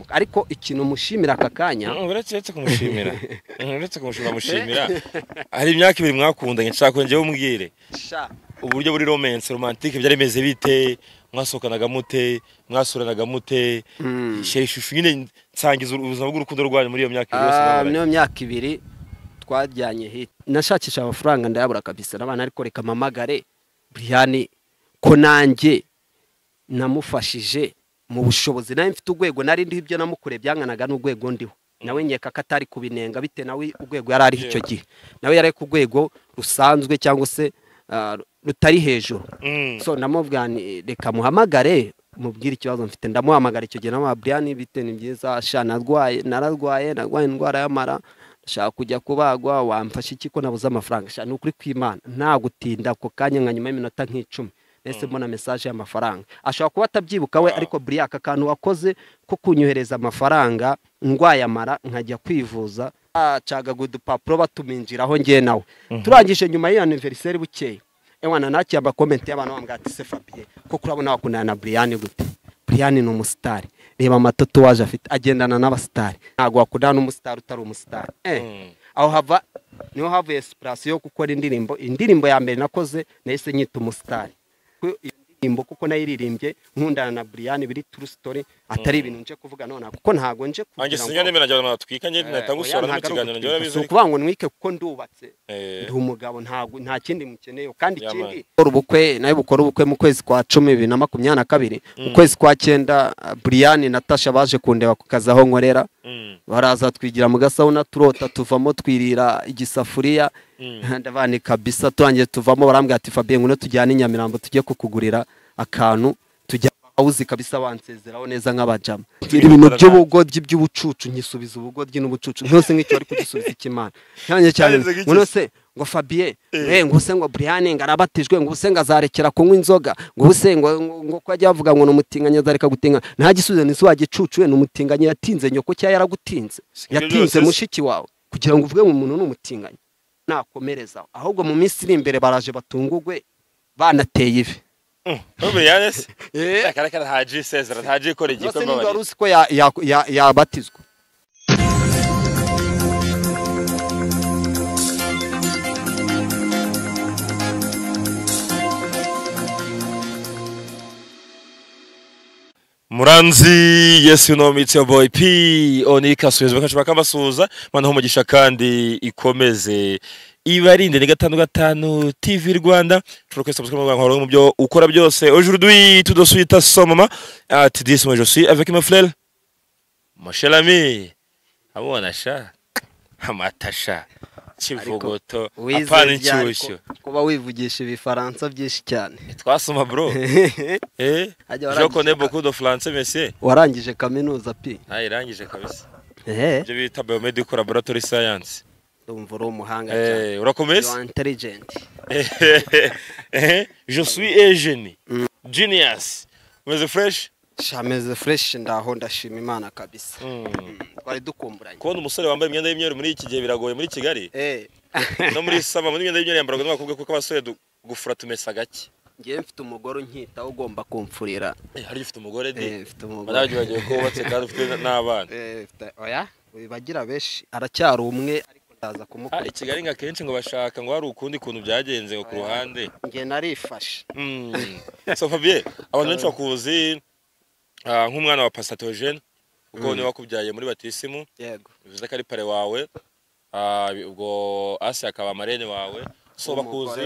ariko ikintu mushimira aka kanya uretse kumushimira mushimira hari imyaka 2 mwakundanye nshaka ko ngewe umbwire uburyo buri romantique byari meze bite mwasokanaga mute mwasuranaga mute ishusho nyine nsangiza ubuzima bw'urukundo rwanyu muri iyo myaka yose niyo myaka 2 twajyanye hit nashakisha amafaranga ndayabura kabisa nabana ariko reka mamagare Brian ko nanjye namufashije mu bushobozi nawe mfite urwego nari ndi ibyo namukure byanganaga n'urwego ndiho nawe nyeka katari kubinenga bite nawe urwego yari ari icyo gihe nawe yari ku rwego rusanzwe cyangwa se rutari hejuru so namubwira reka muhamagare mubwire ikibazo mfite ndamuhamagara icyo gihe na Brian bite ni byiza sha nararwaye indwara y'amara shaka kujya kubagwa wamfasha iki ko nabuze amafaranga sha nukuri kw'Imana nta gutinda ko kanya nka nyuma y'iminota nk'icumi nese mbona message y'amafaranga ashobora kuba atabyibuka we ariko Brian aka kantu wakoze ko kunyohereza amafaranga ngwaye amara nkajya kwivuza acagaga udupapuro batuminjiraho ngiye nawe turangije nyuma y'anniversaire bukeye ewana nakiyamba comment y'abantu bambwa ati se Fabien ko kurabona wakundana na Brian gute Brian ni umustar reba amatoto waje afite agendana n'abastar ntago wakundana n'umustar utari umustar aho hava niho havuye inspiration yo gukora indirimbo ya mbere nakoze nahise nyita umustar indirimbo kuko nayiririmbye nkundana na Brian biri true story atari ibintu nje kuvuga none kuko ntago nje kugira ngo anje nemera njye natwika nje natangusora no kiganiro njye barabizi kuvuga ngo nwike kuko ndubatse ndi umugabo nta kindi mukeneye kandi ikindi ubukwe nayo bukora ubukwe mu kwezi kwa 10 2022 mu kwezi kwa 9 Brian Natasha baje kundeba kukazaho nkorera baraza twigira mu gasawuna turota tuvamo twirira igisafuriya ndabane kabisa turangiye tuvamo barambwira ati Fabien ngune tujyana inyamirambo tujye kukugurira akantu tujya awuzi kabisa bansezeraho neza nk'abajama ibintu by'ubugodyi by'ubucucu nkisubiza ubugodyi n'ubucucu ntose nk'icyo ari kugisubiza ikimana cyane cyane ngo se ngo Fabien ngo se ngo Brian ngarabatijwe ngo se ngazarekera kunywa inzoga ngo se ngo ko ajya bavuga ngo n'umutinganya azareka gutinga nta gisubizo nisi wagicucuwe n'umutinganya yatinze nyoko cya yaragutinze yatinze mushiki wawe kugira ngo uvuge ngo umuntu n'umutinganya nakomereza ahubwo mu minsi iri imbere baraje batungugwe banateye ivi Brian karakara haji Cesar haji kore gikomba bari uzi ko yabatizwa Muranzi yes you know me it's your boy P Onika Suez bakashaka basuza mana ho mugisha kandi ikomeze ibarinde ni 5 TV Rwanda turokwe subscribe mu byo ukora byose aujourd'hui tout de suite somama at 10 moi je suis avec mon frère mon cher ami abona sha amatasha kivugoto apana inshyushyu kuba wivugisha ibifaransa byinshi cyane twasoma bro je connais beaucoup de français monsieur warangije kaminuza P irangije kabisa je bita biomedical laboratory science umva uri umuhanga cyane urakomeza you are intelligent je suis un génie genius meze fresh shameze fresh ndaho ndashima Imana kabisa twari dukumburanye kubona umusore wambaye imyenda y'imyeru muri iki gihe biragoye muri Kigali no muri sama muri imyenda y'imyeru yambarwa n'abakobwa kuko abasore gufura tumesa gake ngiye mfite umugore unkita ugomba kumfurira hari ufite umugore de mfite umugore baragiye bagiye ko batse kandi ufite n'abana oya bagira beshi aracyari umwe ariko ndaza kumukora Kigali nka kenshi ngo bashaka ngo hari ukundi kuntu byagenze ngo ku ruhande ngiye narifashe so Fabien abantu benshi bakuzi nk'umwana wa Pastor Eugene uko ni wakubyaye muri batisimu yego bivuze ko ari pare wawe ubwo Asi akaba marene wawe so bakuzi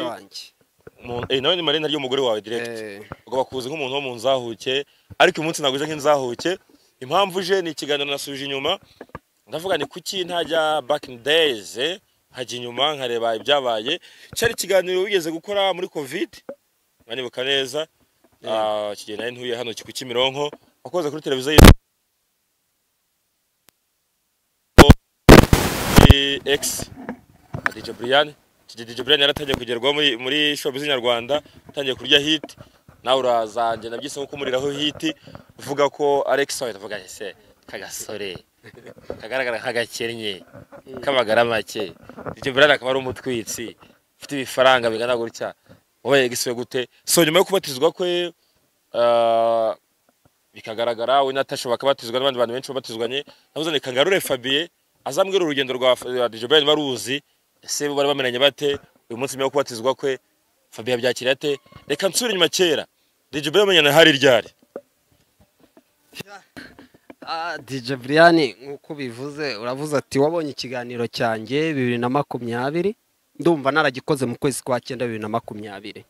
nawe ni marene ryo umugore wawe direct ubwo bakuzi nk'umuntu wo mu nzahuke ariko umunsi naguje nk'inzahuke impamvu je ni ikiganiro nasubije inyuma ndavuga ni kuki ntajya back in days hajya inyuma nkareba ibyabaye cyari ikiganiro wigeze gukora muri covid manibuka neza kigenda nari ntuye hano ku Kimironko wakoze kuri televiziyo X DJ Brian yaratangiye kugerwa muri showbiz nyarwanda atangiye kurya hit nawe urazanje nabyise nko kumuriraho hit uvuga ko Alex wawe avuga ese kagasore kagaragara kagakennye kabagara make DJ Brian akaba ari umutwitsi ufite ibifaranga bigana gutya wowe yegisiwe gute so nyuma yo kubatizwa kwe bikagaragara we Natasha bakabatizwa n'abandi bantu benshi babatizwanye navuze ni kangarure Fabien azambwira urugendo rwa DJ Brian baruzi ese bari bamenanye bate uyu munsi myo kubatizwa kwe Fabien byakira ate reka nsubire inyuma kera DJ Brian amenyana hari ryari DJ Brian nkuko bivuze uravuze ati wabonye ikiganiro cyanjye 2020 ndumva naragikoze mu kwezi kwa 9 2020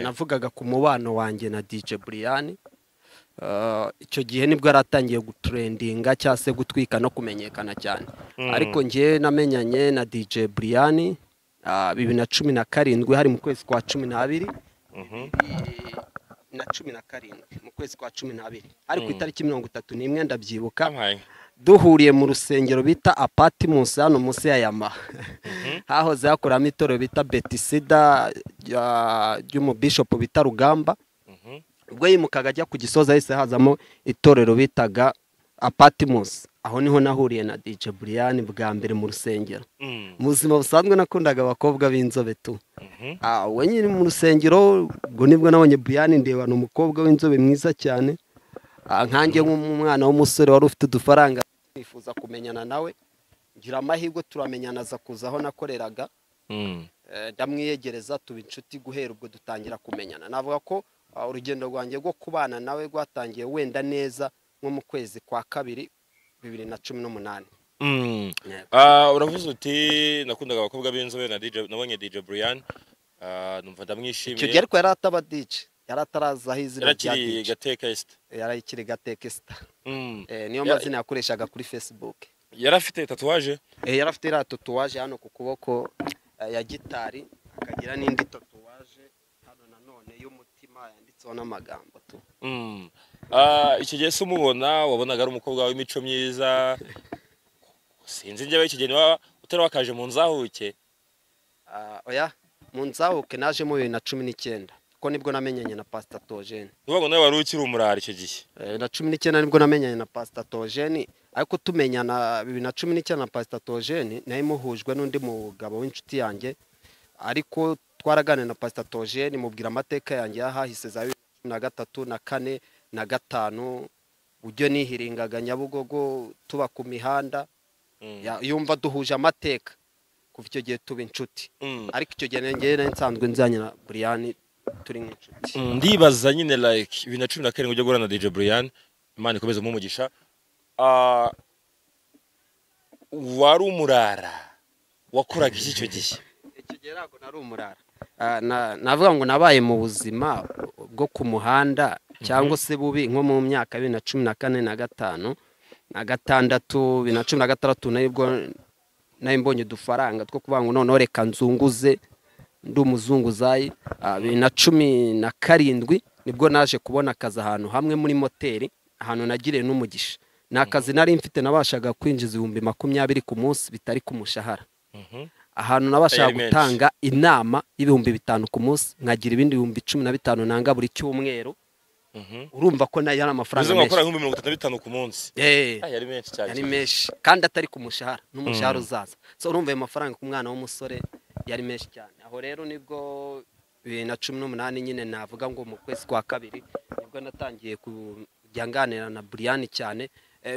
navugaga ku mubano wanjye na DJ Brian icyo gihe nibwo yaratangiye gutrendinga cyangwa se gutwika no kumenyekana cyane ariko ngiye namenyanye na DJ Brian 2017 hari mu kwezi kwa 12 na 17 mu kwezi kwa 12 ariko itariki 31 ndabyibuka duhuriye mu rusengero bita Apatimus hano munsi ya Yama hahoze hakoramo itorero bita Betisida y'umubishop bita Rugamba ubwo yimukaga ajya ku Gisozi ahise hazamo itorero bitaga Apatimus aho niho nahuriye na DJ Brian bwa mbere mu rusengero mu buzima busanzwe nakundaga abakobwa b'inzobe tu we nyiri mu rusengero ubwo nibwo nabonye Brian ndebana umukobwa w'inzobe mwiza cyane nkanjye nk'umwana w'umusore wari ufite udufaranga nifuza kumenyana nawe ngira amahirwe turamenyana za kuza aho nakoreraga ndamwiyegereza tuba inshuti guhera ubwo dutangira kumenyana navuga ko urugendo rwanjye rwo kubana nawe rwatangiye wenda neza nko mu kwezi kwa 2 2018 uravuze uti nakundaga abakobwa b'inzobe na DJ nabonye DJ Brian numva ndamwishimiye icyo gihe ariko yari ataba DJ yari atarazaho izina rya DJ yari ikiri Gateka Star niyo mazina yakoreshaga kuri Facebook yari afite tatuwaje yari afite tatuwaje hano ku kuboko ya gitari akagira n'indi tatuwaje hano nanone y'umutima yanditseho n'amagambo tu icyo gihe se umubona wabonaga ari umukobwa w'imico myiza sinzi njyewe icyo gihe niba utari wakaje mu nzahuke oya mu nzahuke naje mu 2019 ko nibwo namenyanye na Pastor Togene uvuga nawe wari ukiri umurara icyo gihe na 19 nibwo namenyanye na Pastor Togene ariko tumenyana 2019 na Pastor Togene naye muhujwe n'undi mugabo w'inshuti yanjye ariko twaragane na Pastor Togene mubwira amateka yanjye yahahise za 2023 na 4 na 5 ujyo nihiringaga Nyabugogo tuba ku mihanda yumva duhuje amateka kuva icyo gihe tuba inshuti ariko icyo gihe ngene nsanzwe nzanye na Brian turi nk'inshuti ndibaza nyine like 2017 ujya gurana na DJ Brian Imana ikomeze mu mugisha wari umurara wakoraga iki icyo gihe icyo gihe ntabwo nari umurara navuga ngo nabaye mu buzima bwo ku muhanda cyangwa se bubi nko mu myaka 2014 na 5 na 6 2016 nibwo nayo mbonye udufaranga two kuvuga ngo none reka nzunguze ndi umuzunguzayi 2017 nibwo naje kubona akazi ahantu hamwe muri moteri ahantu nagiriye n'umugisha nakazi nari mfite nabashaga kwinjiza 20,000 ku munsi bitari ku mushahara ahantu nabashaga gutanga inama y'5,000 ku munsi nkagira ibindi 15,000 nanga buri cyumweru urumva ko nayo ari amafaranga menshi ukora 35 ku munsi yari menshi cyane yari menshi kandi atari ku mushahara n'umushahara uzaza so urumva ayo mafaranga ku mwana w'umusore yari menshi cyane aho rero nibwo 2018 nyine navuga ngo mu kwezi kwa 2 nibwo natangiye kujyanganira na Brian cyane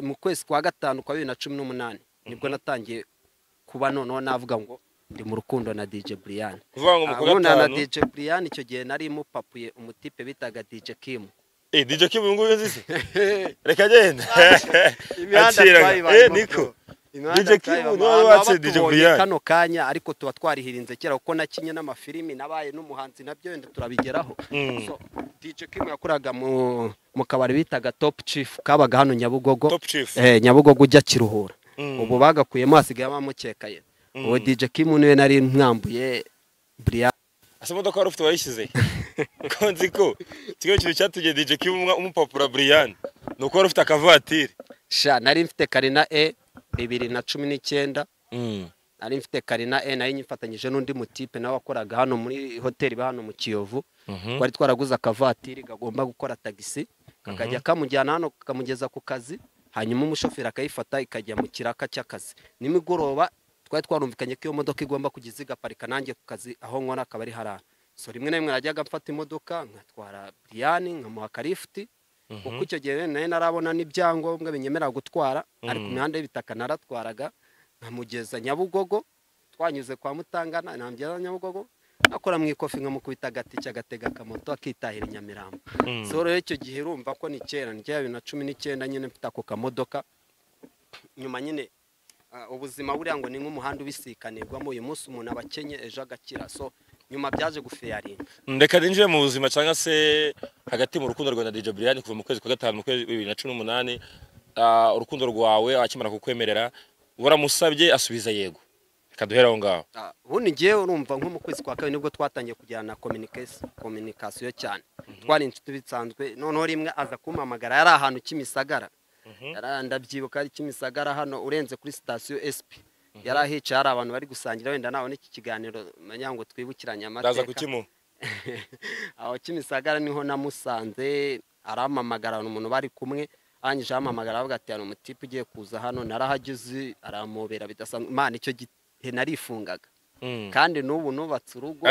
mu kwezi kwa 5 kwa 2018 nibwo natangiye kuba noneho navuga ngo ndi mu rukundo na DJ Brian na DJ Brian icyo gihe nari mupapuye umutipe bitaga DJ Kim DJ Kim ngo uzi reka genda niko DJ Kim no watse DJ Brian kano kanya ariko tuba twarihirinze kera kuko nakinye n'amafilimi nabaye n'umuhanzi nabyo wenda turabigeraho so DJ Kim yakoraga mu kabari bitaga Top Chief kabaga hano Nyabugogo Nyabugogo ujya Kiruhura ubu bagakuyemo hasigaye amamukekaye uwo DJ Kim niwe nari mwambuye Brian asa modoka wari ufite wayishyize konzi ko kigo kintu cyatugiye DJ Kim umupapura Brian nuko wari ufite akavatiri sha nari mfite Karina 2019 nari mfite Karina nayo nyifatanyije n'undi mutipe nawe wakoraga hano muri hoteli hano mu Kiyovu twari twaraguza akavatiri gagomba gukora tagisi kakajya kamujyana hano kamugeza ku kazi hanyuma umushoferi akayifata ikajya mu kiraka cy'akazi nimigoroba twari twarumvikanye ko iyo modoka igomba kugiza igaparika nanjye ku kazi aho nkora akaba ari harara so rimwe na rimwe najyaga mfata imodoka nkatwara Brian nkamuha karifti kuko icyo gihe nayo narabona n'ibyangombwa binyemerera gutwara ariko imihanda y'ibitaka naratwaraga nkamugeza Nyabugogo twanyuze kwa Mutangana namugeza Nyabugogo akora mu ikofi nkamukubita agati agatega akamoto akitahira Nyamirambo. So rero icyo gihe urumva ko ni kera ni 2019 nyine mfite ako kamodoka nyuma nyine ubuzima buriya ngo ni nk'umuhanda ubisikanirwamo uyu munsi umuntu abakenye ejo agakira. So nyuma byaje gufiyaringa ndeka ninjiye mu buzima cyangwa se hagati mu rukundo rwa DJ Brian kuva mu kwezi kwa gatanu mu kwezi 2018 urukundo rwawe akimara kukwemerera waramusabye asubiza yego kaduhera aho ngaho. Ubundi ngiye urumva nko mu kwezi kwa kabiri nibwo twatangiye kujyana communication cyane twari inshuti bisanzwe noneho rimwe aza kumpamagara yari ahantu Kimisagara ndabyibuka ari Kimisagara hano urenze kuri station SP yari ahicaye hari abantu bari gusangira wenda nawe n'iki kiganiro manya ngo twibukiranye amateka ndaza kukimu aho Kimisagara niho namusanze aramamagara umuntu bari kumwe anyije amamagara avuga ati hano umutipe ugiye kuza hano narahageze aramobera bidasanzwe Imana icyo gihe narifungaga kandi n'ubu nubatse urugo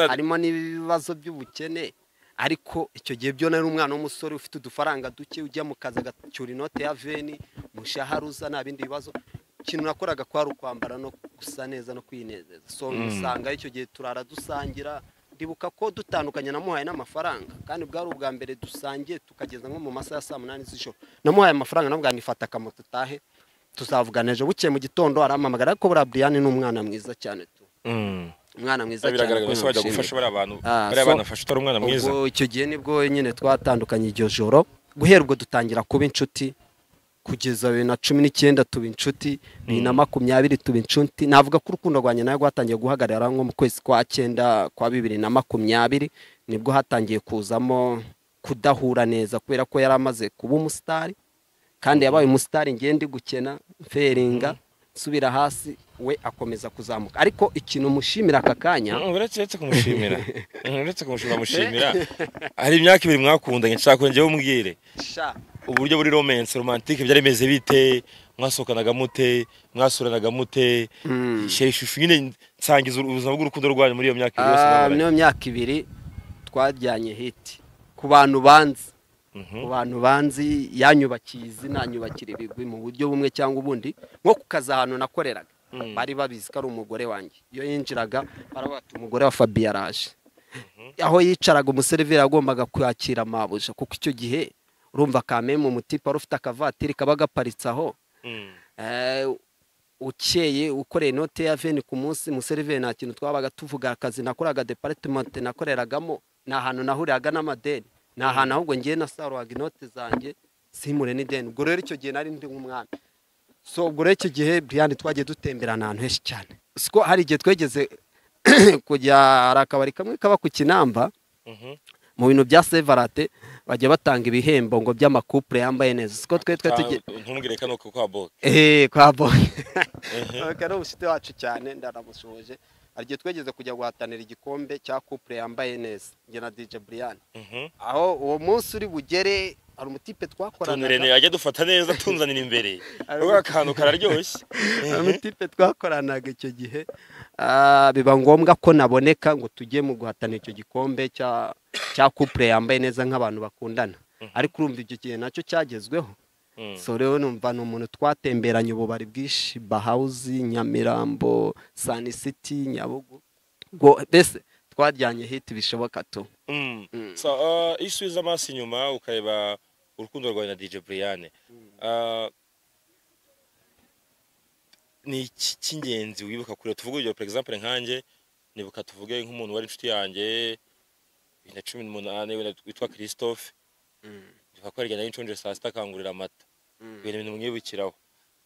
harimo n'ibibazo by'ubukene ariko icyo gihe byo nari umwana w'umusore ufite udufaranga duke ujya mu kazi agacyura inote ya veni mushaharuza nta bindi bibazo ikintu nakoraga kwari ukwambara no gusa neza no kwinezeza. So usanga icyo gihe turara dusangira ndibuka ko dutandukanye namuhaye n'amafaranga kandi bwari ubwa mbere dusangiye tukageza nko mu masaha ya 8 z'ijoro namuhaye amafaranga nabwo nifata akamoto tahe tuzavugana ejo buke mu gitondo aramamagara ariko bura Brian ni umwana mwiza cyane tu umwana mwiza cyane biragaragara ko bajya gufasha bari abantu bari abanafasha utari umwana mwiza. Icyo gihe nibwo nyine twatandukanye iryo joro guhera ubwo dutangira kuba inshuti kugeza 2019 tuba inshuti 2020 tuba inshuti navuga ko urukundo rwanye nayo rwatangiye guhagarara nko mu kwezi kwa 9 kwa 2020 nibwo hatangiye kuzamo kudahura neza kubera ko yari amaze kuba umusitari kandi yabaye umusitari ngende gukena feringa subira hasi we akomeza kuzamuka ariko ikintu mushimira akakanya uretse kumushimira mushimira hari imyaka ibiri mwakundanye nshaka ngewe umbwire uburyo buri romantique byari meze bite mwasokanaga mute mwasuranaga mute sheshushu nyine nsangiza ubuzima bw'urukundo rwanyu muri iyo myaka ibiri yose niyo myaka ibiri twajyanye hiti ku bantu banzi ku bantu banzi yanyubakiye izina nyubakira ibigwi mu buryo bumwe cyangwa ubundi nko kukaza ahantu nakoreraga bari babizi ko ari umugore wanjye iyo yinjiraga barabata umugore wa Fabien araje aho yicaraga umuseriveri agombaga kwakira amabuja kuko icyo gihe urumva kame mu mutipa rufite akavatiri kabaga paritse aho ukeye ukoreye note ya veni ku munsi umuseriveri nta kintu twabaga tuvuga akazi nakoraga department nakoreragamo na ahantu nahuriraga n'amadeni na ahantu ahubwo ngiye nasaruhaga inote zanjye simure n'ideni ubwo rero icyo gihe nari ndi nk'umwana. So ubwo rero icyo gihe Brian twagiye dutemberana ahantu henshi cyane siko hari igihe twegeze kujya hari akabari kamwe kaba ku Kinamba mu bintu bya Sevarate bajya batanga ibihembo ngo by'amakouple yambaye neza siko twe tugiye ntumbwire kano kwa Boke kwa Boke kano ushite wacu cyane ndaramushoje argiye twegeze kujya guhatanira igikombe cya couple yambaye neza nge na DJ Brian aho uwo munsi uri bugere ari umutipe twakoranaga tunirene ajya dufata neza tunzanira imbere uwo akantu kararyoshye umutipe twakoranaga icyo gihe biba ngombwa ko naboneka ngo tujye mu guhatanira icyo gikombe cya couple yambaye neza nk'abantu bakundana ariko urumva icyo gihe nacyo cyagezweho. So rero numva ni umuntu twatemberanye ububari bwishi Bahauzi Nyamirambo Sun City Nyabugo ngo bese twajyanye hiti bishoboka to. So isubiza amaso inyuma ukareba urukundo rwawe na DJ Brian ni cy'ingenzi wibuka kure tuvuga urugero for example nkanjye nibuka tuvuge nk'umuntu wari inshuti yanjye 2018 witwa Christophe twakoranye nayo inshonje saa sita kangurira amata ibintu mwibukiraho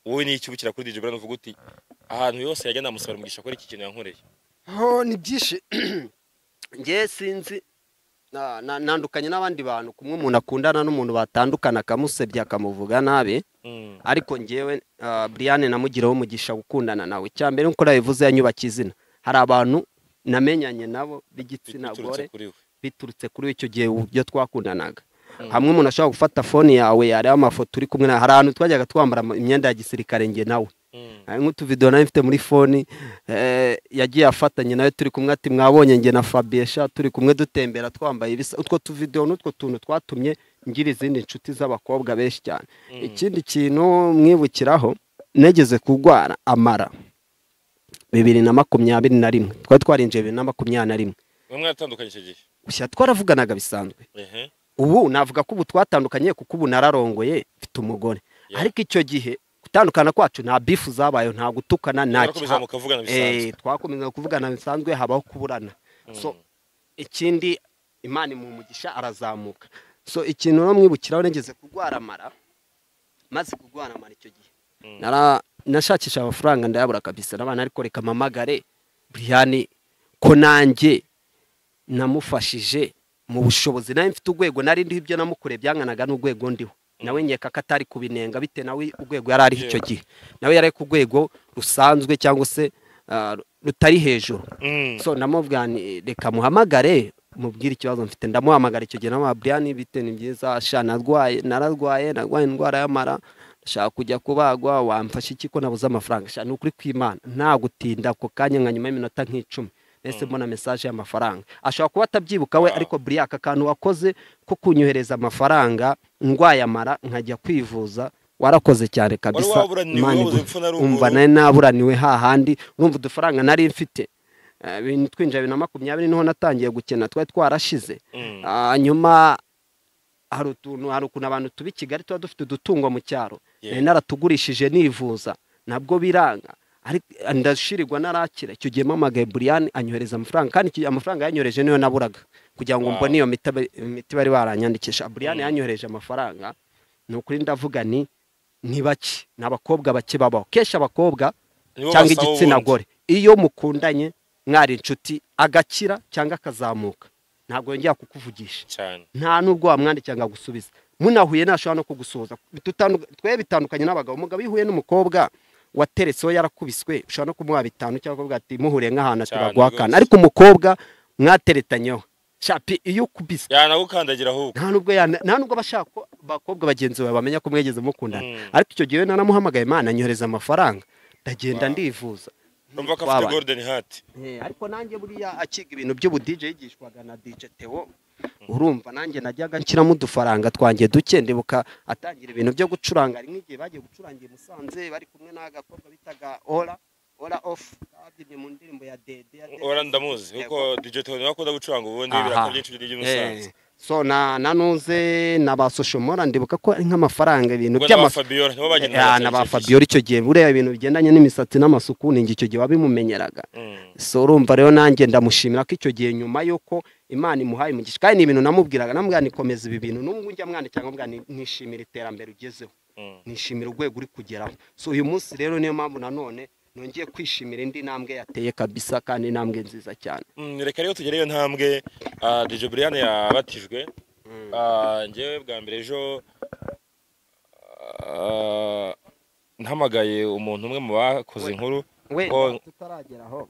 wowe ni iki ubukira kuri DJ Brian uvuga uti ahantu yose yajya namusaba umugisha ko iki kintu yankoreye ni byinshi ngiye sinzi nandukanye n'abandi bantu kumwe umuntu akundana n'umuntu batandukana akamusebya akamuvuga nabi ariko ngewe Brian namugiraho umugisha gukundana nawe cyambere nko yavuze yanyubakiye izina hari abantu namenyanye nabo b'igitsina gore biturutse kuri icyo gihe ubyo twakundanaga hamwe umuntu ashobora gufata phone yawe yari amafoto uri kumwe hari ahantu twajyaga twambara imyenda ya gisirikare nge nawe nk'utu video nayo mfite muri phone yagiye afatanye nayo turi kumwe ati mwabonye nge na Fabien turi kumwe dutembera twambaye ibisa utwo tu video n'utwo tuntu twatumye ngira izindi nshuti z'abakobwa benshi cyane. Ikindi kintu mwibukiraho negeze kugwara amara 2021 twari twarinje 2021 bamwe atandukanye icyo gihe gushya twaravuganaga bisanzwe. Ubu navuga ko ubu twatandukanye kuko ubu nararongoye mfite umugore, ariko icyo gihe gutandukana kwacu nta bifu zabayo, nta gutukana, nta twakomeza kuvugana bisanzwe, habaho kuburana. So ikindi Imana imumugisha arazamuka. So ikintu no mwibukiraho negeze kugwara amara, maze kugwara amara icyo gihe nashakisha amafaranga ndayabura kabisa, n'abana ariko reka mamagare Brian ko nanjye namufashije mu bushobozi, nawe mfite urwego nari ndi ibyo namukure byanganaga n'urwego ndiho, nawe nyeka katari kubinenga bite nawe urwego yari ari icyo gihe, nawe yari ku rwego rusanzwe cyangwa se rutari hejuru. So namubwira reka muhamagare mubwira ikibazo mfite, ndamuhamagara icyo gihe na Brian bite ni byiza sha nararwaye indwara y'amara, shaka kujya kubagwa, wamfasha iki ko nabuze amafaranga? Sha nukuri kw'Imana nta gutinda ko kanya nka nyuma y'iminota nk'icumi ese mbona message y'amafaranga. Ashobora kuba atabyibuka we, ariko Brian aka kantu wakoze ko kunyohereza amafaranga ndwaye amara nkajya kwivuza, warakoze cyane kabisa. Umva naye naburaniwe hahandi, urumva udufaranga nari mfite twinjira 2020 niho natangiye gukena, twari twarashize. Nyuma hari ukuntu abantu tubi Kigali tuba dufite udutungo mu cyaro, naratugurishije nivuza nabwo biranga, ariko ndashirirwa narakira. Icyo gihe mamagaye Brian anyohereza amafaranga, kandi amafaranga yanyohereje niyo naburaga kugira ngo mbone iyo miti bari baranyandikisha. Brian yanyohereje amafaranga, nukuri ndavuga ni bake, n'abakobwa bake babaho kesha, abakobwa cyangwa igitsina gore iyo mukundanye mwari inshuti agakira cyangwa akazamuka ntabwo yongera kukuvugisha cyane, nta nubwo wamwandikira gusubiza, munahuye nashobora no kugusoza. Twe bitandukanye n'abagabo, umugabo ihuye n'umukobwa wateretseho yarakubiswe ushobora no kumuha 5 cyangwa kuvuga ati muhure nk'ahantu atibagwakana, ariko umukobwa mwateretanyeho shapi iyo kubiswe yanagukandagira ahubwo nta nubwo bashaka bakobwa bagenzi bawe bamenya ko mwegeze mukundana. Ariko icyo gihe nanamuhamagaye Imana anyohereza amafaranga, ndagenda ndivuza. Umva ko afite golden heart. Ariko nanjye buriya akiga ibintu by'ubu DJ yigishwaga na DJ Theo, urumva nanjye najyaga nshyiramo udufaranga twanjye duke, ndibuka atangira ibintu byo gucuranga. Ari nk'igihe bagiye gucurangira Musanze bari kumwe n'agakobwa bitaga Ora off, abyinnye mu ndirimbo ya Dede. Ora ndamuzi kuko DJ Theo yakunda gucuranga ubundi biraka byinshi by'Umusanze. So nanuze nabasoshomora, ndibuka ko ari nk'amafaranga ibintu by'Fabiola nibo bagenda na ba Fabiola icyo gihe bureba ibintu bigendanye n'imisatsi n'amasuku ningi icyo gihe wabimumenyeraga. So urumva rero nanjye ndamushimira ko icyo gihe nyuma yuko Imana imuhaye umugisha, kandi ibintu namubwiraga nikomeza ibi bintu n'ubwo njya mwana cyangwa mbwa nishimira iterambere ugezeho, nishimira urwego uri kugeraho. So uyu munsi rero niyo mpamvu nanone nongeye kwishimira indi ntambwe yateye kabisa, kandi intambwe nziza cyane. Reka rero tugereyo ntambwe DJ Brian yabatijwe. Ngewe bwa mbere ejo ntamagaye umuntu umwe mu bakoze inkuru tutarageraho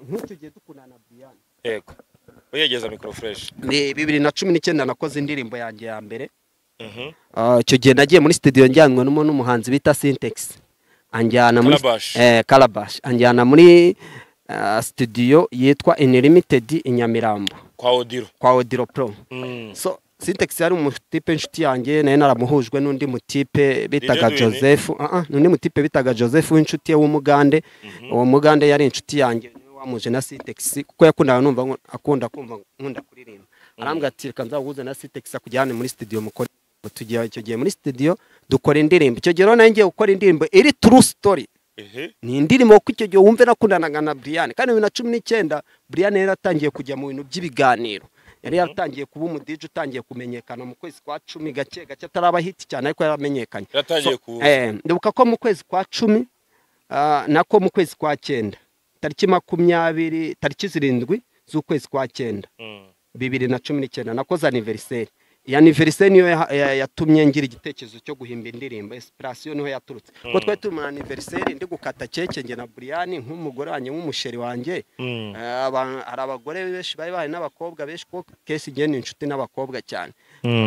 nk'icyo gihe dukundana Brian. Yego uyegeza micro fresh. 2019 nakoze indirimbo yanjye ya mbere. Icyo gihe nagiye muri studio njyanwe n'umuhanzi bita Syntax, anjyana muri Calabash, anjyana muri studio yitwa Unlimited Inyamirambo kwa Odiro Pro. So Syntax yari umutipe inshuti yanjye, naye naramuhujwe n'undi mutipe bitaga Joseph, n'undi mutipe bitaga Joseph w'inshuti w'umugande. Uwo mugande yari inshuti yanjye wamuje na Syntax kuko yakundaga numva akunda kumva nkunda kuririmba. Arambwira ati reka nzahuze na Syntax akujyane muri studio mukora. Tugiye icyo gihe muri studio dukora indirimbo. Icyo gihe nanjye gukora indirimbo iri true story. Ni indirimbo ko icyo gihe wumve nakundanaga na Brian, kandi 2019 Brian yari atangiye kujya mu bintu by'ibiganiro, yari yatangiye kuba umudije utangiye kumenyekana mu kwezi kwa 10 gake ataraba hit cyane, ariko yaramenyekanye. Ndibuka ko mu kwezi kwa 10 nako mu kwezi kwa 9 tariki 20 tariki 7 z'ukwezi kwa 9 2019 nakoze anniversaire. Ya anniversaire niyo yatumye ngira igitekerezo cyo guhimba indirimbo. Inspiration niho yaturutse ko twari turi mu anniversaire ndi gukata keke nge na Brian nk'umugore wanjye nk'umusheri wanjye. Hari abagore benshi bari bahari n'abakobwa benshi ko kesi nge ni inshuti n'abakobwa cyane,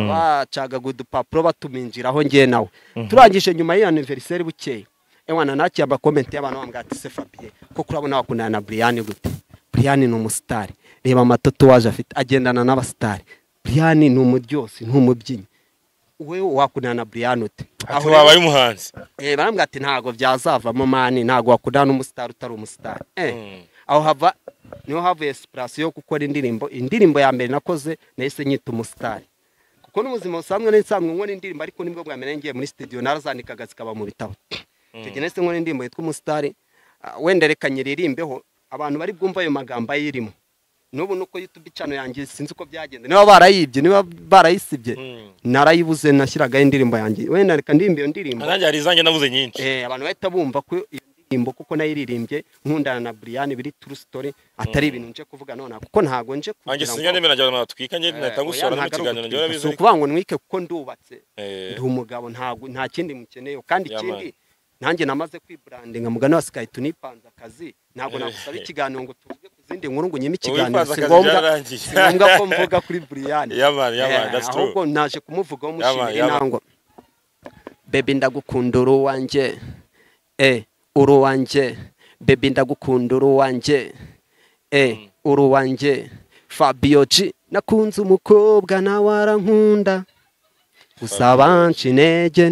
bacaga udupapuro batuminjiraho nge nawe. Turangije nyuma ya anniversaire bukeye ewana nakiyamba comment y'abantu bambwira ati se Fabien ko kurabona wakundana na Brian gute? Brian ni umustar, reba amatoto waje afite agendana n'abastari. Brian ni umuryosi ntumubyinnyi wewe wakundana na Brian ute aho wabaye umuhanzi barambwira ati ntago byazavamo mani ntago wakundana n'umustar utari umustar aho hava niho havuye inspiration yo gukora indirimbo ya mbere nakoze nahise nyita umustar kuko n'ubuzima busanzwe n'isanzwe nkora indirimbo ariko nibwo bwa mbere ngiye muri studio narazandikaga zikaba mu bitabo cyo nahise nkora indirimbo yitwa umustar wenda reka nyiririmbeho abantu bari bwumva ayo magambo ayirimo nubu nuko YouTube channel yanjye sinzi uko byagenda niba barayibye niba barayisibye narayibuze nashyiraga indirimbo yanjye wenda reka ndimbe iyo ndirimbo nanjye hari izanjye nabuze nyinshi abantu bahita bumva ko iyo ndirimbo kuko nayiririmbye nkundana na Brian biri true story atari ibintu nje kuvuga none kuko ntago nje kugira ngo sinjye nemera njye natwika nje nahita ngusora no kiganiro njye barabizi kuvuga ngo nwike kuko ndubatse ndi umugabo ntago nta kindi mukeneye kandi kindi nanjye namaze kwibrandinga mugana wasigaye tunipanza akazi ntago nagusaba ikiganiro ngo tuvuge kuzindi nkuru ngo nyime ikiganiro singombwa ko mvuga kuri Brian ahubwo naje kumuvugaho mushimira intango baby ndagukunda uru wanje uru wanje baby ndagukunda uru wanje uru wanje Fabio G nakunze umukobwa nawe arankunda usabanci intege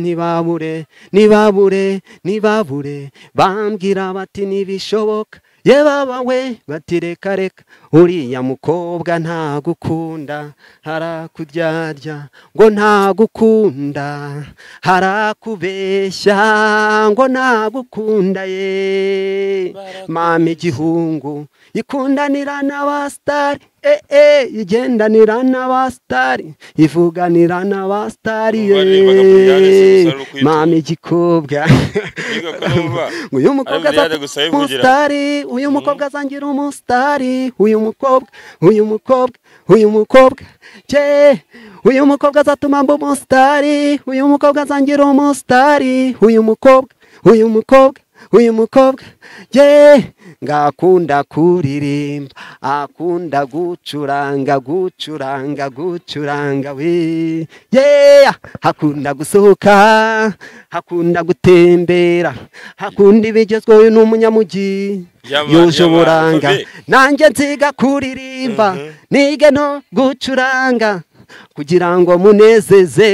nibabure bambwira bati nibishoboka ye babawe bati reka reka uriya mukobwa ntagukunda harakuryarya ngo ntagukunda harakubeshya ngo ntagukunda ye mama igihungu ikundanira n'abastari igendanira n'abastari ivuganira n'abastari mama igikobwa uyu mukobwa azatustari uyu mukobwa azangira umustari uyu mukobwa azatuma mba umustari uyu mukobwa azangira umustari uyu mukobwa ngakunda kuririmba akunda gucuranga we hakunda gusohoka hakunda gutembera hakunda ibigezweho n'umunyamugi yuje uburanga nanjye nziga kuririmba nige no gucuranga kugira ngo munezeze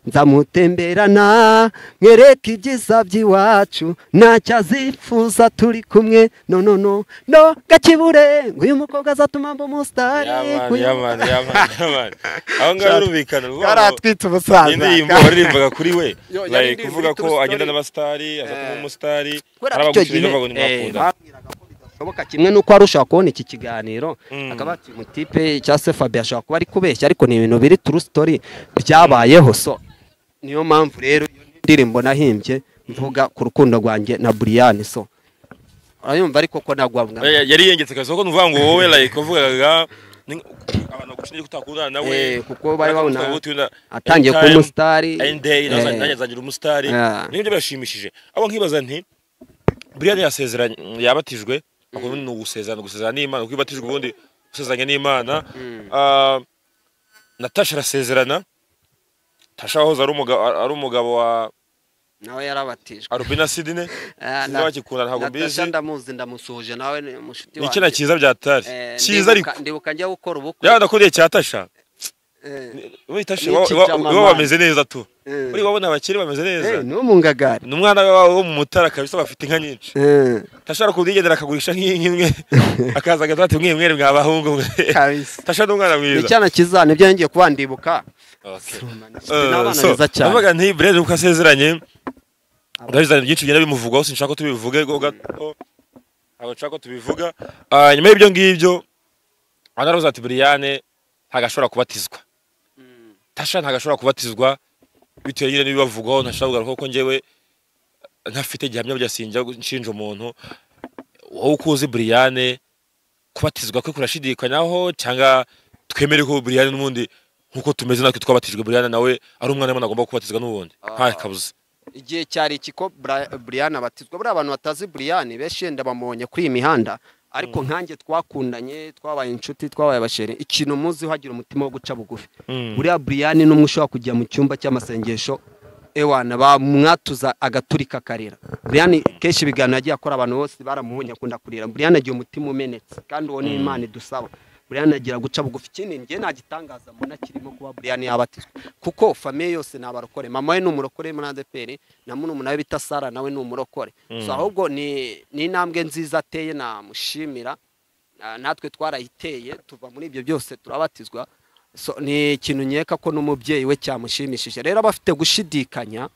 nzamutemberana mwereke ibyiza by'iwacu ntacyazifuza turi kumwe no gakibure ngo uyu mukobwa azatuma mba umustari aho ngaho rubikana karatwitse umusaza indirimbo baririmbaga kuri we kuvuga ko agenda n'abastari azatuma umustari arabagushirije bago nimwakunda shoboka kimwe nuko arusha kubona iki kiganiro akaba ati mutipe cyase Fabio ashaka kuba ari kubeshya ariko ni ibintu biri true story byabayeho so niyo mpamvu rero indirimbo nahimbye mvuga ku rukundo rwanjye na Brian so urayumva ariko ko nagwabwa yari yengetse kazo ko nuvuga ngo wowe like uvugaga abantu gushije kutakundana nawe kuko bari babona atangiye ku mustari nanjye zangira umustari nibyo bashimishije abo nkibaza nti Brian yasezeranye yabatijwe akuru ni gusezerana n'Imana kuko ibatijwe ubundi usezeranye n'Imana Natasha arasezerana Tasha hoza ari umugabo wa nawe yarabatijwe Arubina Sidine n'abakikunda ntago mbizi Natasha ndamuzi ndamusoje nawe mushuti wanjye ikina cyiza byatari cyiza ariko ndibuka njya gukora ubukwe yadakuriye cya Tasha Tasha bameze neza tu uri wabona abakiri bameze neza no mu ngagari n'umwana wo mu Mutara kabisa bafite inka nyinshi Tasha arakudigendera akagurisha nk'imwe akaza gatatu mwemwe mwabahungu kabisa Tasha n'umwana mwiza icyana kizana ibyo ngiye kubandibuka nabaga nti Brede uko asezeranye ndabizana byinshi bigenda bimuvugaho sinshaka ko tubivuge gato abo nshaka tubivuga nyuma y'ibyo ngibyo anaroza ati Brian ntagashobora kubatizwa Tasha ntagashobora kubatizwa bitewe nyine n'ibivugwaho ntashobora kuko njyewe ntafite gihamya byasinja nshinja umuntu wowe ukuzi Brian kubatizwa kwe kurashidikanaho cyangwa twemere ko Brian n'ubundi nkuko tumeze natwe twabatijwe Brian nawe ari umwana w'Imana agomba kubatizwa n'ubundi nta kabuza igihe cyari ikiko Brian abatizwa buri abantu batazi Brian beshenda bamonye kuri imihanda ariko nkanjye twakundanye twabaye inshuti twabaye abasheri ikintu muzi hagira umutima wo guca bugufi buriya Brian n'umwe ushobora kujya mu cyumba cy'amasengesho ewana bamwatuza agaturika karira Brian keshi bigano yagiye akora abantu bose baramuhunye akunda kurira Brian agiye umutima umenetse kandi uwo ni Imana idusaba Brian agira guca bugufi. Ikindi njye nta gitangaza mbona kirimo kuba Brian yabatizwa kuko famille yose nabarokore, mama we ni umurokore muri ADPR na murumuna we bita Sara nawe ni umurokore. So ahubwo ni intambwe nziza ateye, namushimira. Natwe twarayiteye tuva muri ibyo byose turabatizwa. So ni ikintu nyeka ko n'umubyeyi we cyamushimishije. Rero abafite gushidikanya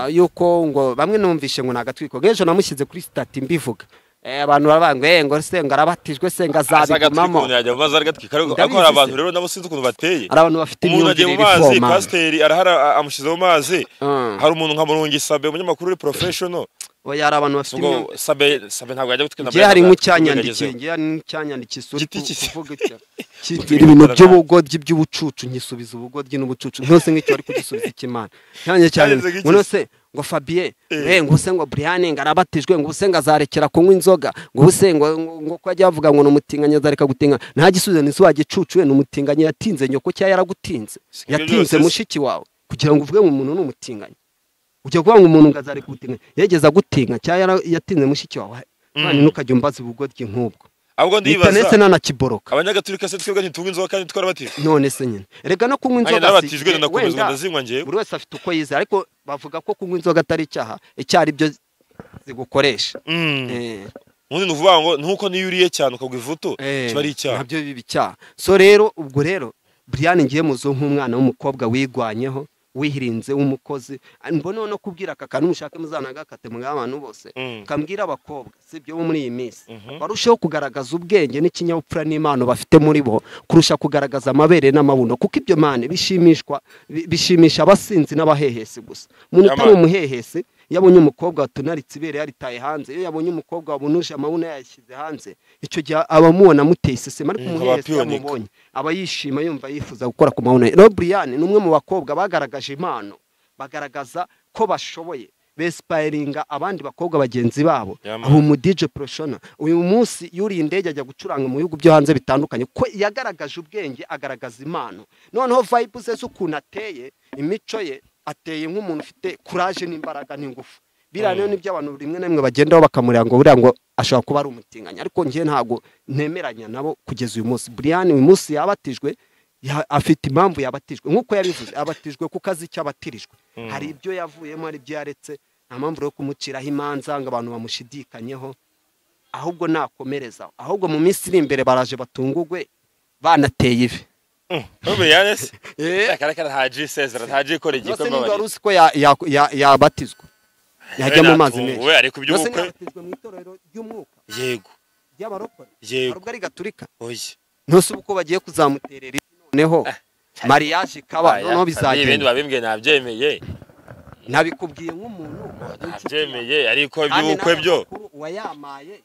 yuko ngo bamwe numvishe ngo nagatwiko gejo namushyize kuri stati mbivuga, abantu barabanga ngo se ngarabatijwe se ngazabigumamo yajya maze agatwika ariko abantu rero nabo sinzi ukuntu bateye. Abantu bafite imyumvire y'ifoma, pasteur arahara amushize mu mazi. Hari umuntu nka Murungi Sabe umunyamakuru uri professional. Oya ari abantu bafite ngo Sabe ntabwo yajya gutwika. Ngiye hari nk'icyanyandikiye, ngiye n'icyanyandikiye kuvuga icyo ibintu by'ubugodyi by'ubucucu nkisubiza ubugodyi n'ubucucu ntose nk'icyo ari kugisubiza ikimana cyane ngo se ngo Fabien ngo se ngo Brian ngarabatijwe ngo se ngazarekera kunywa inzoga ngo se ngo ko ajya bavuga ngo n'umutinganya azareka gutinga. Nta gisubizo ni suwaje cucuwe n'umutinganya yatinze nyoko cya yaragutinze yatinze mushiki wawe kugira ngo uvuge ngo umuntu n'umutinganya. Ujya kuvuga ngo umuntu ngazareka gutinga yegeza gutinga cya yatinze mushiki wawe kandi nukajya umbaza ubugodyi nk'ubwo. Ahubwo ndibaza nese nana kiboroka abanyagatulika se twebwe ntitunywa inzoga kandi twarabatijwe. None se nyine rega no kunywa inzoga narabatijwe ndakomeza ndazinywa ngiye. Buri wese afite uko yize ariko bavuga ko kunywa inzoga atari icyaha, icyari byo zigukoresha. Ubundi nuvuga ngo ntuko niyo uriye cyane ukagwa ivuto kiba ari icyaha. Nabyo bibi icyaha. So rero ubwo rero Brian ngiye muzo nk'umwana w'umukobwa wigwanyeho wihirinze w'umukozi, mbona no kubwira aka kantu mushake muzanagakate mu abantu bose kambwira abakobwa sibyo bo muri iyi minsi barushaho kugaragaza ubwenge n'ikinyabupfura n'Imana bafite muri bo kurusha kugaragaza amabere n'amabuno, kuko ibyo mane bishimisha abasinzi n'abahehesi gusa. Umuntu utari umuhehesi yabonye umukobwa watunaritse ibere yaritaye hanze, iyo yabonye umukobwa wabunuje amabuno yashyize hanze, icyo gihe abamubona muteye isesema, ariko umuhehesi yamubonye aba yishima yumva yifuza gukora ku mabuno. Rero Brian ni umwe mu bakobwa bagaragaje impano, bagaragaza ko bashoboye, bespiringa abandi bakobwa bagenzi babo. Aho mu DJ Professional uyu munsi yuri indege ajya gucuranga mu bihugu byo hanze bitandukanye, ko yagaragaje ubwenge agaragaza impano. Noneho vibes ze ukuntu ateye, imico ye ateye nk'umuntu ufite courage n'imbaraga n'ingufu. Birane nibyo abantu rimwe na rimwe bagendaho bakamurira ngo buriya ngo ashobora kuba ari umutinganya, ariko ngiye ntago ntemeranya nabo kugeza uyu munsi. Brian uyu munsi yabatijwe, afite impamvu yabatijwe nk'uko yabivuze, abatijwe ku kazi cy'abatirijwe. Hari ibyo yavuyemo, hari ibyo yaretse, nta mpamvu yo kumuciraho imanza ngo abantu bamushidikanyeho, ahubwo nakomereza. Ahubwo mu minsi iri imbere baraje batungugwe banateye ivi. Brian karakara haji Cesar haji kore igikombe bari. Wari uzi ko yabatizwa yajya mu mazi menshi. We ari kubyubukwe yabatizwe mu itorero ry'umwuka. Yego y'abarokore. Yego ari gaturika. Oya ntose uko bagiye kuzamuterera noneho mariage kaba no bizagenda. Ibindi babimbwiye nabyemeye, nabikubwiye nk'umuntu nabyemeye, ariko iby'ubukwe byo wayamaye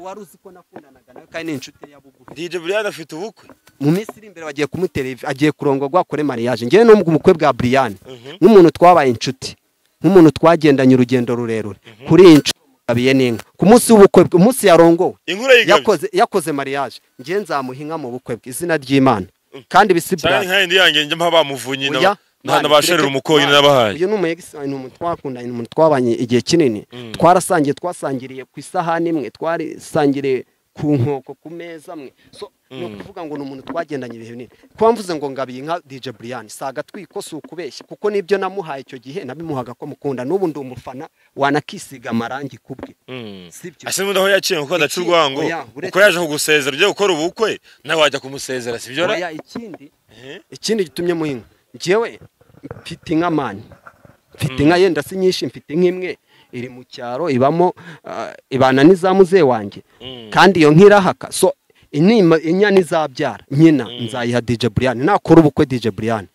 wari uzi ko nakundanaga nawe kandi n'inshuti ya bugufi. DJ Brian afite ubukwe mu minsi iri imbere bagiye kumutera, agiye kurongorwa akore mariage. Ngiye no mu bukwe bwa Brian nk'umuntu twabaye inshuti, nk'umuntu twagendanye urugendo rurerure kuri inshuti abiye n'inka ku munsi w'ubukwe bwe, umunsi yarongowe yakoze mariage. Ngiye nzamuhinga mu bukwe bwe izina ry'Imana kandi bisibra kandi yange njye mpabamuvunyi n'abasherera umukoyi n'abahaye. Uyu n'umuntu twakundanye, n'umuntu twabanye igihe kinini, twasangiriye ku isahani imwe, twarisangiriye ku nkoko ku meza amwe. So no kuvuga ngo n'umuntu twagendanye ibihe binini. Kwa mvuze ngo ngabiye nka DJ Brian saga twikoso ukubeshya, kuko nibyo namuhaye icyo gihe nabimuhaga ko mukunda, n'ubu ndi umufana wanakisiga amarangi kubwe. Sibyo ase mudaho yaciye kuko adaca urwango uko yaje kugusezera byo gukora ubukwe nawe wajya kumusezera sibyo ra. Ikindi gitumye muhinga njewe mfite inka mani, mfite inka yenda si nyinshi, mfite nk'imwe iri mu cyaro ibamo ibana n'izamuze wanjye kandi iyo nkirahaka. So inyana izabyara nyina nzayiha DJ Brian nakora ubukwe DJ Brian,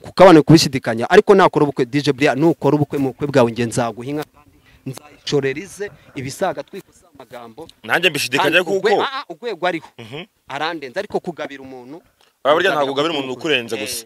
kuko abantu kubishidikanya, ariko nakora ubukwe DJ Brian nukora ubukwe mu bukwe bwawe nge nzaguhinga kandi nzayishorerize ibisaga twikosa amagambo. Nanjye mbishidikanya kuko ugwego ariho arandenza, ariko kugabira umuntu burya ntabwo ugabira umuntu ukurenze gusa,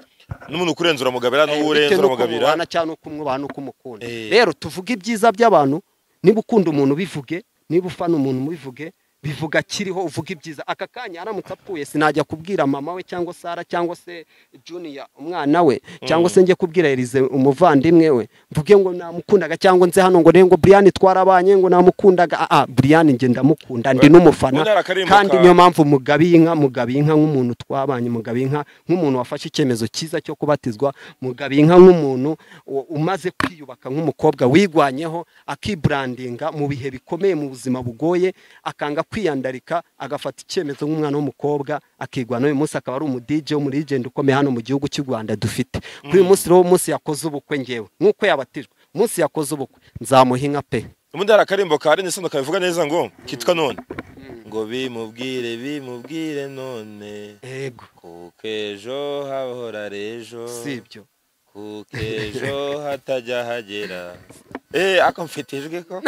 n'umuntu ukurenze uramugabira n'urenze uramugabira cyane uko umubana uko umukunda. Rero tuvuge ibyiza by'abantu, niba ukunda umuntu bivuge, niba ufana umuntu mubivuge, bivuga kiriho uvuga ibyiza aka kanya aramutse apfuye sinajya kubwira mama we cyangwa Sara cyangwa se Junior umwana we cyangwa se njye kubwira Elize umuvandimwe we mvuge ngo namukundaga cyangwa nze hano ngo Brian twarabanye ngo namukundaga Brian nge ndamukunda ndi n'umufana kandi niyo mpamvu Mugabinka nk'umuntu twabanye Mugabinka nk'umuntu wafashe icyemezo cyiza cyo kubatizwa Mugabinka nk'umuntu umaze kwiyubaka nk'umukobwa wigwanyeho akibrandinga mu bihe bikomeye mu buzima bugoye akanga kwiyandarika agafata icyemezo nk'umwana w'umukobwa akigwana uyu munsi akaba ari DJ wo muri legend ukomeye hano mu gihugu cy'u Rwanda dufite kuri uyu munsi rero umunsi yakoze ubukwe ngewe nk'uko yabatijwe umunsi yakoze ubukwe nzamuhinga pe ubundi hari akarimbo ka Rene Sano kabivuga neza ngo kitwa none ngo bimubwire none yego kuko ejo hahora rejo sibyo kuko ejo hatajya hagera akamfitijwe ko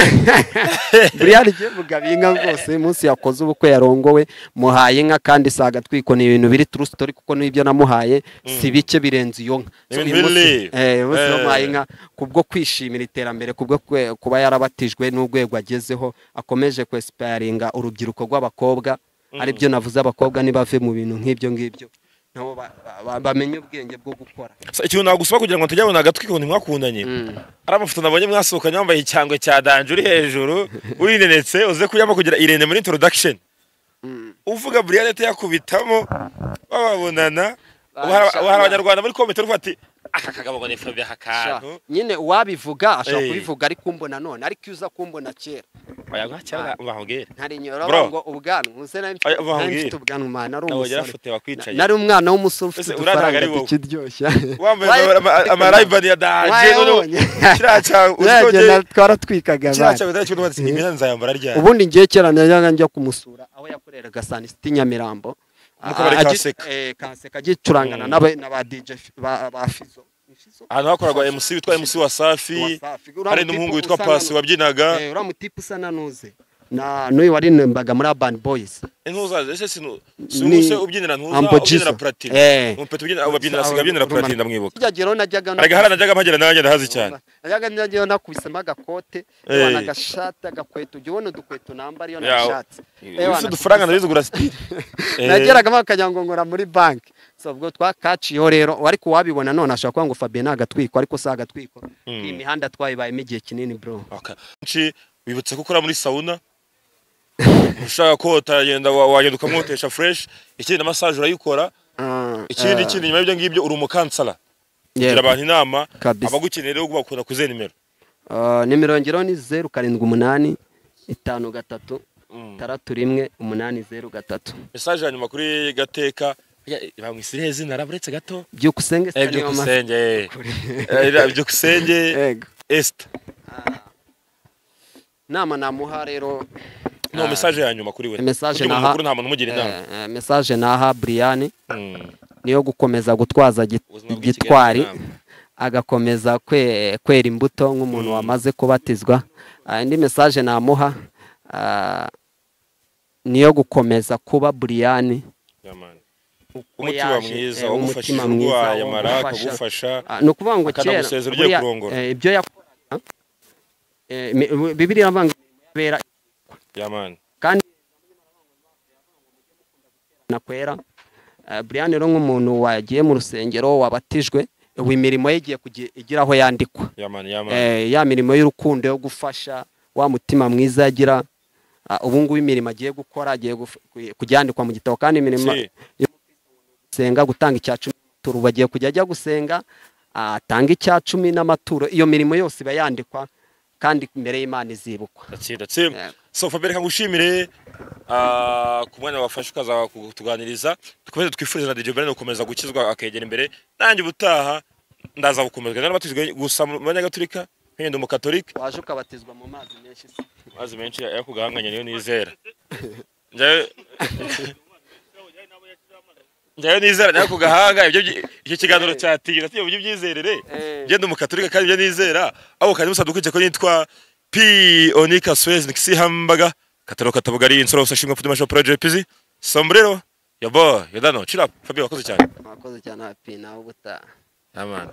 Brian je Mugabinka rwose umunsi yakoze ubukwe yarongowe muhaye inka kandi saga twiko ni ibintu biri true story kuko n'ibyo namuhaye si bike birenze iyo nka umunsi muhaye inka kubwo kwishimira iterambere kubwo kuba yarabatijwe n'urwego agezeho akomeje kwesiparinga urubyiruko rw'abakobwa ari byo navuze abakobwa nibave mu bintu nk'ibyo ngibyo nabo bamenye ubwenge bwo gukora ikintu nagusaba kugira ngo tujyabona agatwi ko ntimwakundanye ari amafoto nabonye mwasohokanye wambaye icyangwe cya danje uri hejuru urinenetse uze kujyamo kugira Irene muri introduction uvuga Brian yakubitamo bababonana hari abanyarwanda muri comment ufati aka kagabo ngo nifabye hakantu nyine wabivuga ashaka kubivuga ari kumbona none ariko uza kumbona kera oya gwacyara ubahongera ntari nyoro ngo ubwanwa muze nafite ubwanwa mana ari umusore nari umwana w'umusore ufite udufaranga ikiryoshya wambaye amarayibani ya daje none kiracha uzogenda twaratwikaga kiracha bitari cyo imina nzayambara ryari ubundi ngiye kera njya kumusura aho yakoreraga Sanisiti Nyamirambo kanseka gicurangana n'aba DJ ba Fizo ahantu hakoragwa MC witwa MC Wasafi hari n'umuhungu witwa Pasi wabyinaga uramutipe usa nanuze n'uyu warimbaga muri Urban Boys ntuzaze ese sinuse ubyinira ubyinira Platine umpeto ubyinira ababyinira sigabyinira Platine ndamwibuka cyagero najyaga najyaga mpagera nanjye ndahazi cyane najyaga nakubisema agakote wanagashata agakweto ujye udukweto namba ariyo nashati ese dufaranga ndabizugura style nageraga makanyangongora muri bank so ubwo twakaciyo rero ariko wabibona none ashaka kwanga Fabien agatwiko ariko sa agatwiko imihanda twayibaye igihe kinini bro okay wibutse gukora muri sauna ushaka ko utagenda wagenda ukamwotesha fresh ikindi na massage urayikora ikindi nyuma y'ibyo ngibyo uri umukansala gira abantu inama abagukeneye rero bakunda kuze nimero ngiro ni 078 53 31 803 message hanyuma kuri Gateka bamwisire izina raburetse gato byukusenge byukusenge est nama namuha rero no message yanyuma kuri we message naha kuri nta muntu umugira inama message naha Brian niyo gukomeza gutwaza gitwari agakomeza kwera imbuto nk'umuntu wamaze kubatizwa indi message namuha niyo gukomeza kuba Brian umutima mwiza wagufashije urwaye amaraka gufasha no kuvuga ngo kera ibyo yakora Bibiliya ivanga bera yamani kandi nakwera Brian rero nk'umuntu wagiye mu rusengero wabatijwe imirimo ye igiye kugira aho yandikwa ya mirimo y'urukundo yo gufasha wa mutima mwiza yagira ubu ngubu imirimo agiye gukora agiye kujyandikwa mu gitabo kandi imirimo senga gutanga icyacumi n'amaturo bagiye kujya ajya gusenga atanga icyacumi n'amaturo iyo mirimo yose iba yandikwa kandi imbere y'Imana izibukwa so Fabien kangushimire ku mwanya wafashe ukaza kutuganiriza dukomeze twifuriza na DJ Brian gukomeza gukizwa akegera imbere nanjye ubutaha ndaza gukomeza n'abatijwe gusa mu banyagatolika nk'indi mu katolika waje ukabatizwa mu mazi menshi mazi menshi yakugahanganya niyo nizera njyewe nizera nakugahanga icyo kiganiro cyatigira tiyo byo byizerere genda mu katolika kandi byo nizera abo kandi musa dukwice ko nitwa P Onika Suez Nixi Hambaga kataloka tabugari insoro usashimwe Pudi Masho Project Pizi sombrero ya boy yadano chira Fabien wakoze cyane P nawe ubutaha aman